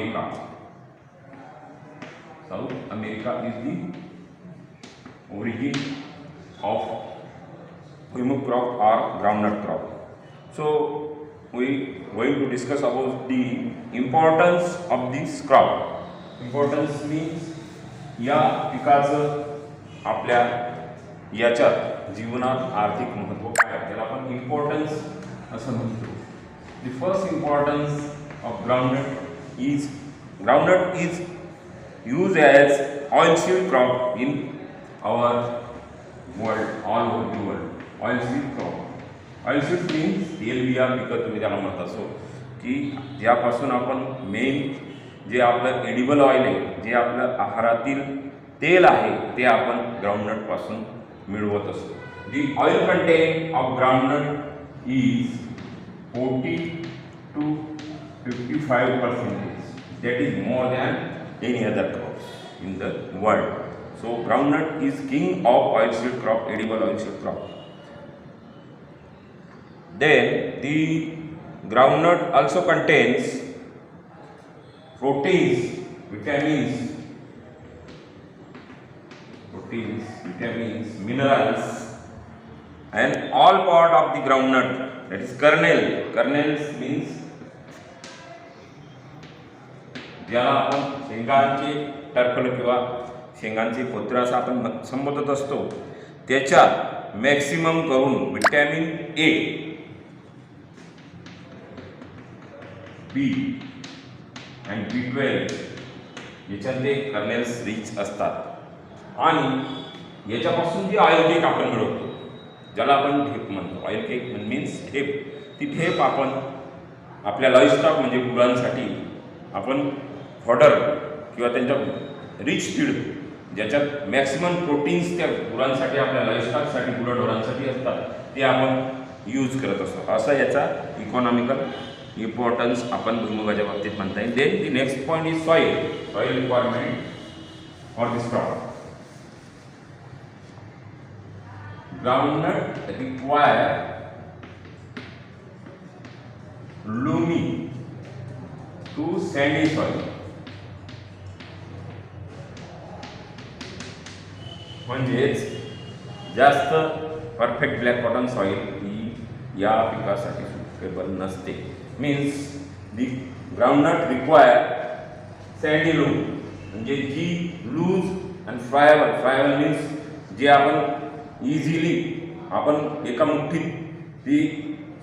America. South America is the origin of humus crop or groundnut crop. So we going to discuss about the importance of this crop. Importance means या पिकाचं आपल्या याच्यात जीवनात आर्थिक महत्त्व काय आहे त्याला आपण इम्पॉर्टन्स असं म्हणतो. The first importance of groundnut is used as oilseed crop in our world, all over the world. Oilseed crop. Oilseed means तेलबिया पिकं तुम्ही त्याला म्हणत असो की ज्यापासून आपण मेन जे आपलं एडिबल ऑइल आहे, जे आपलं आहारातील तेल आहे ते आपण ग्राउंडनट पासून मिळवत असतो. The oil content of groundnut is 40 to 55%. That is more than any other crops in the world. So groundnut is king of oilseed crop, edible oilseed crop. Then the groundnut also contains proteins, vitamins, minerals, and all part of the groundnut, that is kernel. Kernels means ज्याला आपण शेंगांचे टरफल किंवा शेंगांचे पत्र असं आपण संबोधत असतो, त्याच्यात maximum करून vitamin A, B and B12 याच्यात ते कर्नेल्स रिच असतात. आणि याच्यापासून जी ऑइल केक आपण मिळवतो ज्याला आपण ढेप म्हणतो, ऑइल केक मीन्स ढेप, ती ढेप आपण आपल्या लाईव्हस्टॉक म्हणजे गुरांसाठी आपण फॉडर किंवा त्यांच्या रिच फीड ज्याच्यात मॅक्सिमम प्रोटीन्स त्या गुरांसाठी आपल्या लाईव्हस्टॉकसाठी गुराढोरांसाठी असतात ते आपण यूज करत असतो. असा याचा इकॉनॉमिकल इम्पॉर्टन्स आपण भुईमुगाच्या बाबतीत म्हणता येईल. Then the next point is soil requirement for this crop. Groundnut require loamy to sandy soil. म्हणजेच जास्त परफेक्ट ब्लॅक कॉटन सॉइल ही या पिकासाठी सुटेबल नसते. Means the groundnut require sandy loam, म्हणजे जी लूज अँड फ्रायबल मीन्स जे आपण इझिली आपण एका मुठ्ठीत ती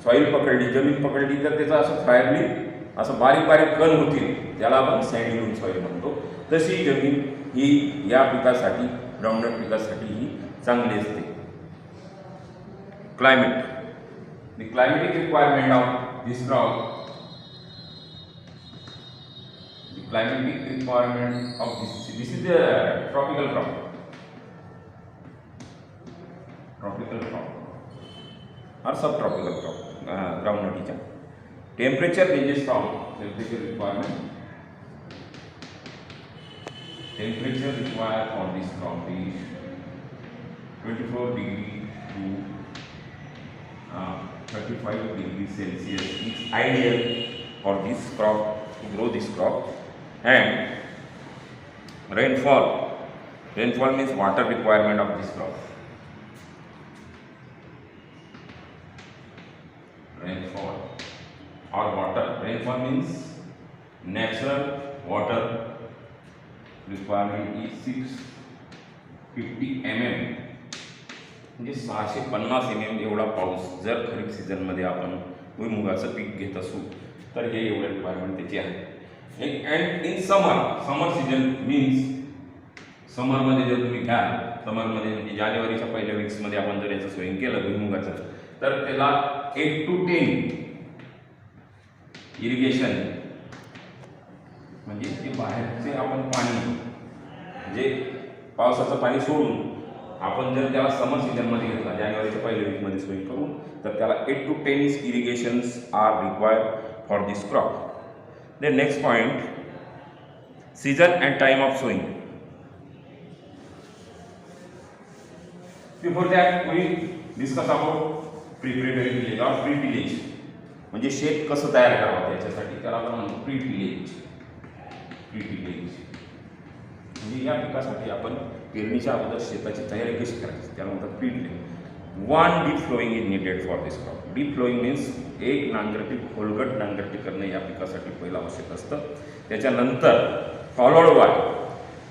सॉईल पकडली, जमीन पकडली तर त्याचं असं फ्रायबली असं बारीक बारीक कण होतील, त्याला आपण सँडी लूम सॉईल म्हणतो. तशी जमीन ही या पिकासाठी ग्राउंडनट पिकासाठी ही चांगली असते. Climate, the climatic requirement of this crop, the climatic requirement of this is the tropical crop. Tropical crop or subtropical crop, groundnut. Temperature ranges from temperature requirement. Temperature required for this crop is 24 degree to 35 degrees Celsius. It's ideal for this crop to grow this crop. And rainfall means water requirement of this crop. Rainfall or water. Rainfall means natural water requirement is 650 mm, म्हणजे 650 mm एवढा पाऊस जर खरीप सीझनमध्ये आपण भुईमुगाचं peak घेत असू तर हे एवढं रिक्वायरमेंट त्याची आहे. And in summer season means समरमध्ये जर तुम्ही घ्याल, समरमध्ये म्हणजे जानेवारीच्या पहिल्या वीक्समध्ये आपण जर याचं सोईंग केलं भुईमुगाचं तर त्याला 8 to 10 इरिगेशन, म्हणजे ते बाहेरचे आपण पाणी जे पावसाचं पाणी सोडून आपण जर त्याला समर सीझनमध्ये घेतला, जानेवारीच्या पहिल्या वीकमध्ये सोय करून, तर त्याला 8 to 10 irrigations are required for this crop. The next point, season and time of sowing. Before that we discuss about preparatory tillage or pre tillage, म्हणजे शेत कसं तयार करावं त्याच्यासाठी त्याला आपण म्हणतो प्री टिलेज. प्री टिलेज म्हणजे या पिकासाठी आपण पेरणीच्या अगोदर शेताची तयारी कशी करायची त्याला म्हणतात pre tillage. 1 deep ploughing is needed for this crop. Deep ploughing means एक नांगरटी खोलगट नांगरटी करणं या पिकासाठी पहिलं आवश्यक असतं. त्याच्यानंतर followed by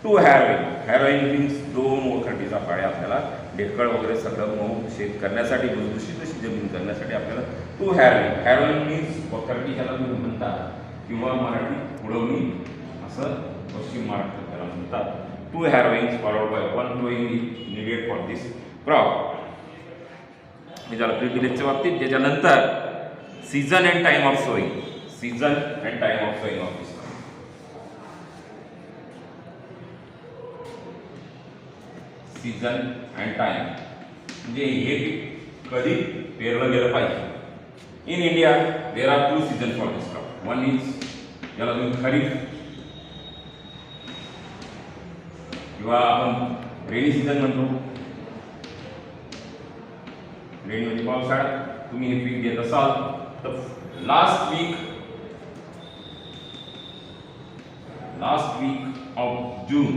2 harrowing. Harrowing means 2 वखरटीचा पाड्या आपल्याला ढेकळ वगैरे सगळं मऊ शेत करण्यासाठी भुसभुशीत अशी जमीन करण्यासाठी आपल्याला 2 हॅरोइंग. हॅरोइंग मीन्स वखरटी ज्याला तुम्ही म्हणतात किंवा मराठी उडवणी असं पश्चिम महाराष्ट्रात त्याला म्हणतात. 2 harrowings followed by 1 ploughing is needed for this crop. हे झालं प्री टिलेजच्या बाबतीत. त्याच्यानंतर season and time of sowing. Season and time of sowing of this. Season and time म्हणजे हे कधी पेरलं गेलं पाहिजे. In India there are 2 season for this crop. 1 is ज्याला तुम्ही खरीप किंवा आपण रेनी सीझन म्हणतो. रेनी म्हणजे पावसाळा. तुम्ही हे पीक घेत असाल तर last week of June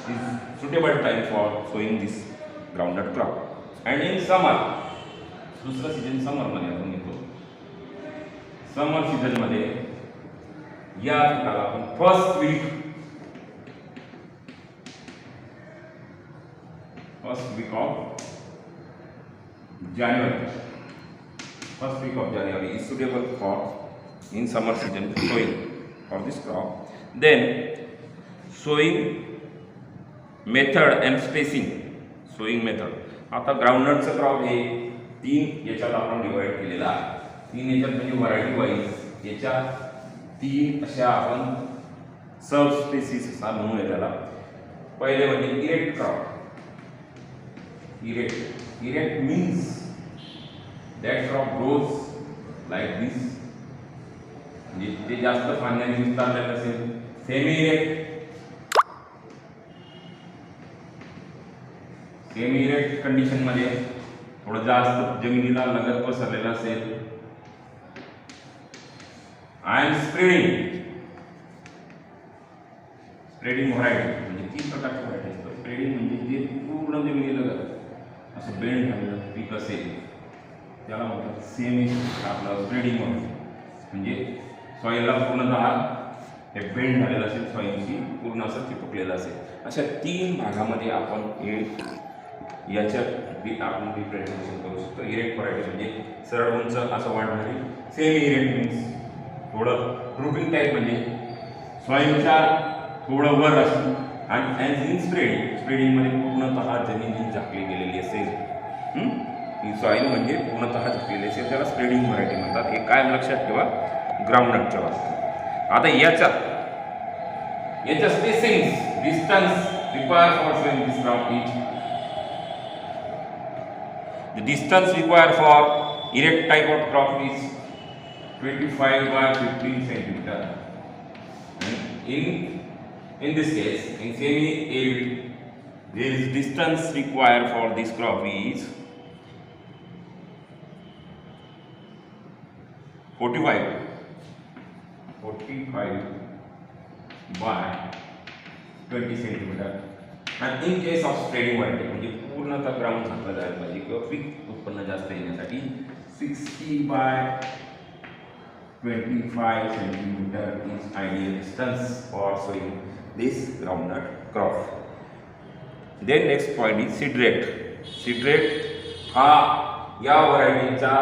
is suitable time for sowing this groundnut crop. And in summer, दुसरा सीजन समर मध्ये आपण घेतो. समर सीजन मध्ये या पिकाला आपण first week of January is suitable for in summer season sowing for this crop. Then sowing method and spacing. Sowing method. आता ग्राउंडनटचं crop हे 3 याच्यात आपण डिवाइड केलेलं आहे. 3 याच्यात म्हणजे व्हरायटी वाईज याच्यात 3 अशा आपण सब स्पेसिस असा म्हणूया त्याला. पहिले म्हणजे erect crop. Erect means that crop grows like this म्हणजे ते जास्त पाण्याने विस्तारलेलं असेल. सेमी इरेक्ट कंडिशन मध्ये थोडं जास्त जमिनीला लगत पसरलेलं असेल. अँड स्प्रेडिंग व्हरायटी म्हणजे 3 प्रकारची व्हरायटी असतात. स्प्रेडिंग म्हणजे जे पूर्ण जमिनीला असं बेंड झालेलं पीक असेल त्याला म्हणतात सेमी आपलं स्प्रेडिंग म्हणजे सॉईलला पूर्णतः हे बेंड झालेलं असेल. सॉईलशी पूर्ण असं चिपकलेलं असेल. अशा 3 भागामध्ये आपण हे याच्यात आपण रिप्रेझेंटेशन करू शकतो. इरेक्ट व्हरायटी म्हणजे सरळ उंच असं वाढणारी. सेमी इरेक्ट मीन्स थोडं ड्रुपिंग टाईप म्हणजे सॉईलच्या थोडं वर असतं. आणि इन स्प्रेडिंगमध्ये पूर्णतः जमीन झाकली गेलेली असेल. ही सॉईल म्हणजे पूर्णतः झाकलेली असेल त्याला स्प्रेडिंग व्हरायटी म्हणतात. हे काय लक्षात ठेवा ग्राउंडनटच्या बाबतीत. आता याच्या spacing distance required for sowing this crop is the distance required for erect type of crop is 25 by 15 centimeter. And in this case, in semi arid, there is distance required for this crop is 45 by 20 centimeter. And in case of spreading variety म्हणजे पूर्णतः ground झाकलं जायला पाहिजे किंवा peak उत्पन्न जास्त येण्यासाठी 60 by 25 centimeter is ideal distance for sowing this groundnut crop. Then next point is seed rate. Seed rate हा या व्हरायटीच्या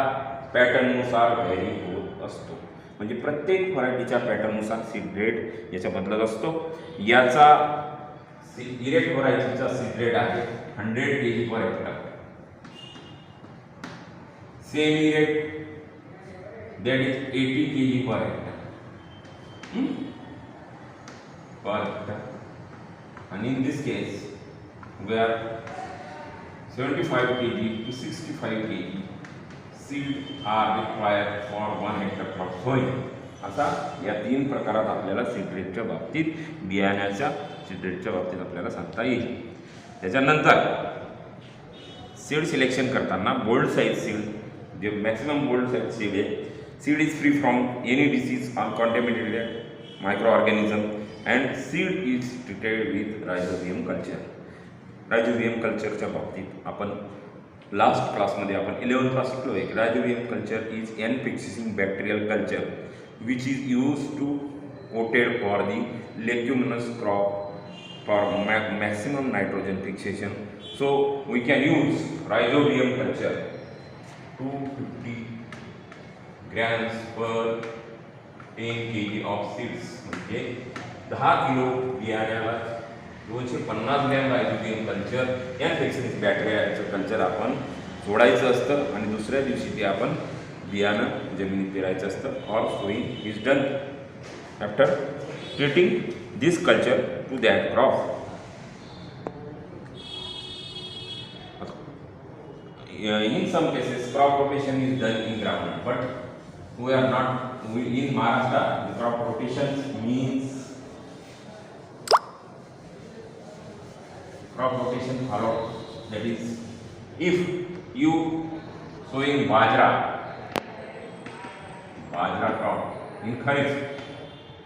पॅटर्ननुसार व्हॅरी होत असतो. म्हणजे प्रत्येक व्हरायटीच्या पॅटर्ननुसार सीड रेट याच्या बदलत असतो. याचा इरेक्ट व्हरायटीचा सीड रेट आहे 100 kg per hectare. Semi erect that is 80 kg per hectare. Per hectare. And in this case, where 75 kg to 65 kg seed are required for 1 hectare crop sowing. असा या 3 प्रकारात आपल्याला seed रेटच्या बाबतीत बियाण्याच्या seed रेटच्या बाबतीत आपल्याला सांगता येईल. त्याच्यानंतर सीड सिलेक्शन करताना बोल्ड साईज सीड जे मॅक्सिमम बोल्ड साईज सीड आहे. Seed is free from any disease or contaminated microorganism, and seed is treated with rhizobium culture. Rhizobium कल्चरच्या बाबतीत आपण लास्ट क्लासमध्ये आपण 11th क्लास शिकलो आहे की rhizobium culture is an fixing bacterial culture which is use to coated for the leguminous crop for maximum nitrogen fixation. So we can use rhizobium culture 250 grams per 10 kg of seeds. म्हणजे 10 kilo बियाण्याला 250 gram rhizobium culture या fixing बॅक्टेरियाचं culture आपण सोडायचं असतं आणि दुसऱ्या दिवशी ते आपण बियाणं जमिनीत पेरायचं असतं. और sowing is done after treating this culture to that crop. In some cases crop rotation is done in groundnut, but we are not in Maharashtra. The crop rotation means crop rotation followed, that is if you sowing bajra crop in kharif.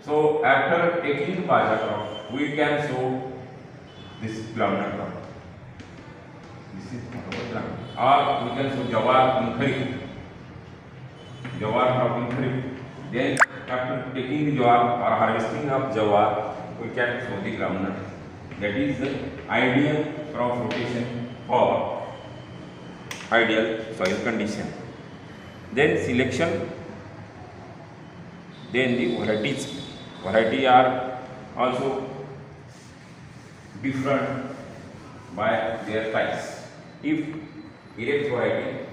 So after taking the bajra crop, we can sow this groundnut crop. This is groundnut. Or we can sow jawar in kharif. Jawar crop in kharif. Then after taking the jawar or harvesting of jawar, we can sow the groundnut. That is the ideal crop rotation for ideal soil condition. Then selection. Then the varieties. Variety are also different by their types. If erect variety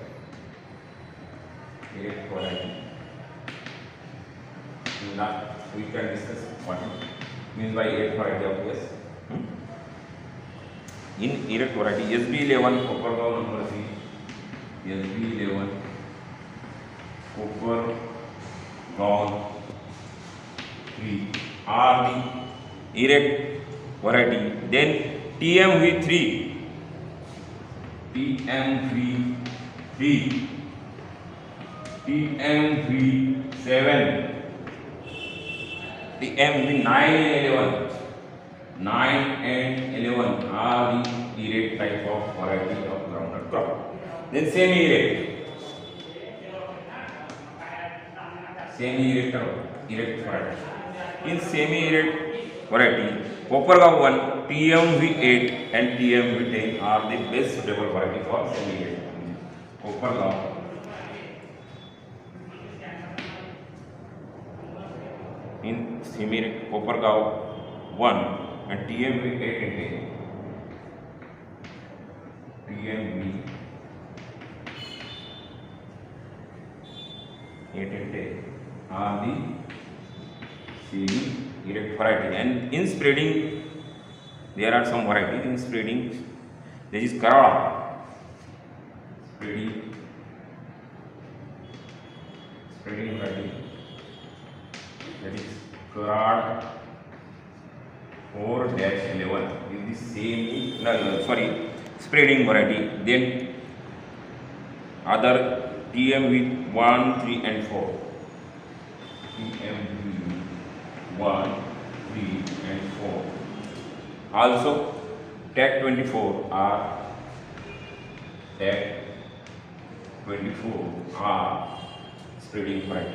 we can discuss what means by erect variety of yes. In erect variety SB11 copper gav number 3, SB11 copper gav 3 are the erect variety. Then TMV3, TMV3, TMV7, TMV9 and 11, 9 and 11 are the erect type of variety of groundnut crop. Then semi-erect variety. In semi-erect variety, Kopargaon 1, TMV8 and TMV10 are the best suitable variety for semi-erect. Kopargaon in semi-erect, Kopargaon 1 and TMV8 and 10. TMV8 and 10 are the semi-erect variety. And in spreading, there are some varieties. In spreading, there is Kerala. Spreading variety. That is Kerala 4-11 is the spreading variety. Then other TMV 1, 3 and 4. TMV 1, 3 and 4. Also TAC 24 are spreading variety.